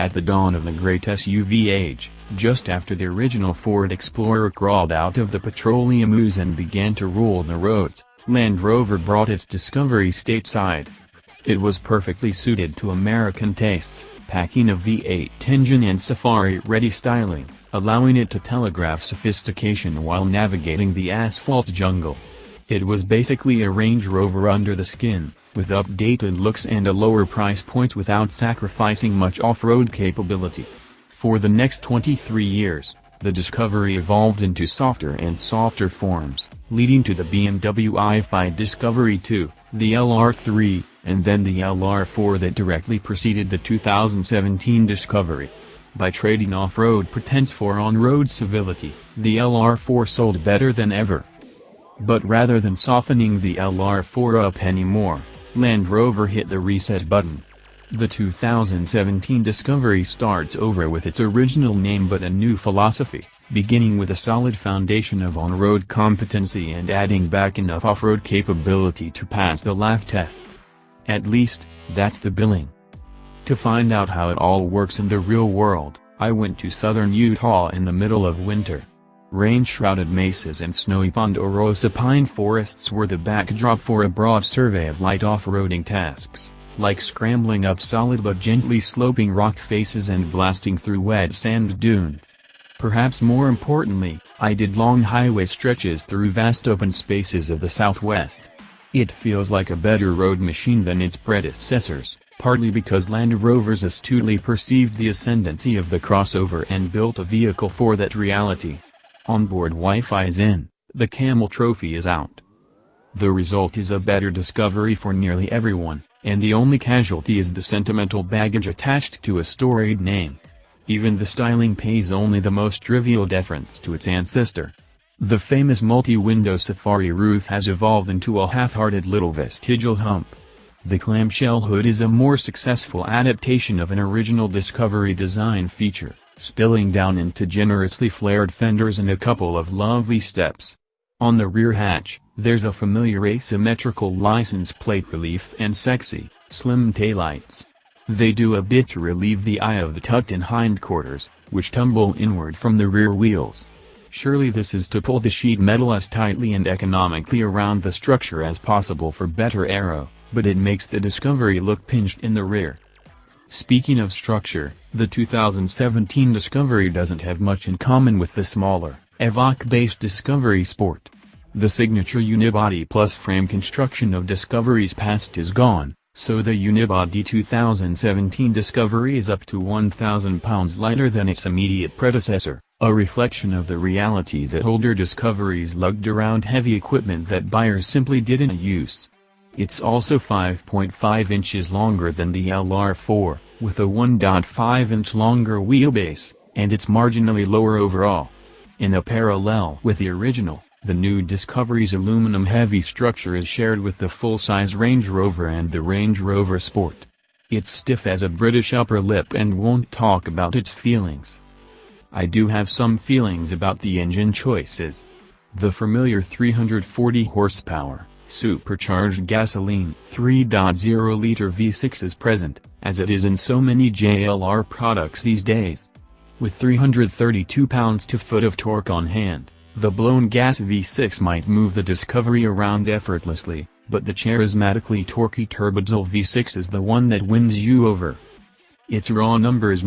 At the dawn of the great SUV age, just after the original Ford Explorer crawled out of the petroleum ooze and began to rule the roads, Land Rover brought its Discovery stateside. It was perfectly suited to American tastes, packing a V8 engine and safari-ready styling, allowing it to telegraph sophistication while navigating the asphalt jungle. It was basically a Range Rover under the skin, with updated looks and a lower price point without sacrificing much off-road capability. For the next 23 years, the Discovery evolved into softer and softer forms, leading to the BMW-ified Discovery II, the LR3, and then the LR4 that directly preceded the 2017 Discovery. By trading off-road pretense for on-road civility, the LR4 sold better than ever. But rather than softening the LR4 up anymore, Land Rover hit the reset button. The 2017 Discovery starts over with its original name but a new philosophy, beginning with a solid foundation of on-road competency and adding back enough off-road capability to pass the laugh test. At least, that's the billing. To find out how it all works in the real world, I went to southern Utah in the middle of winter. Rain-shrouded mesas and snowy ponderosa pine forests were the backdrop for a broad survey of light off-roading tasks, like scrambling up solid but gently sloping rock faces and blasting through wet sand dunes. Perhaps more importantly, I did long highway stretches through vast open spaces of the Southwest. It feels like a better road machine than its predecessors, partly because Land Rovers astutely perceived the ascendancy of the crossover and built a vehicle for that reality. Onboard Wi-Fi is in, the Camel Trophy is out. The result is a better Discovery for nearly everyone, and the only casualty is the sentimental baggage attached to a storied name. Even the styling pays only the most trivial deference to its ancestor. The famous multi-window safari roof has evolved into a half-hearted little vestigial hump. The clamshell hood is a more successful adaptation of an original Discovery design feature, spilling down into generously flared fenders and a couple of lovely steps. On the rear hatch, there's a familiar asymmetrical license plate relief and sexy, slim taillights. They do a bit to relieve the eye of the tucked-in hindquarters, which tumble inward from the rear wheels. Surely this is to pull the sheet metal as tightly and economically around the structure as possible for better aero, but it makes the Discovery look pinched in the rear. Speaking of structure, the 2017 Discovery doesn't have much in common with the smaller, Evoque-based Discovery Sport. The signature unibody plus frame construction of Discovery's past is gone, so the unibody 2017 Discovery is up to 1,000 pounds lighter than its immediate predecessor, a reflection of the reality that older Discoveries lugged around heavy equipment that buyers simply didn't use. It's also 5.5 inches longer than the LR4, with a 1.5-inch longer wheelbase, and it's marginally lower overall. In a parallel with the original, the new Discovery's aluminum-heavy structure is shared with the full-size Range Rover and the Range Rover Sport. It's stiff as a British upper lip and won't talk about its feelings. I do have some feelings about the engine choices. The familiar 340 horsepower, supercharged gasoline 3.0-liter V6 is present, as it is in so many JLR products these days. With 332 pounds-to-foot of torque on hand, the blown gas V6 might move the Discovery around effortlessly, but the charismatically torquey turbodiesel V6 is the one that wins you over. Its raw numbers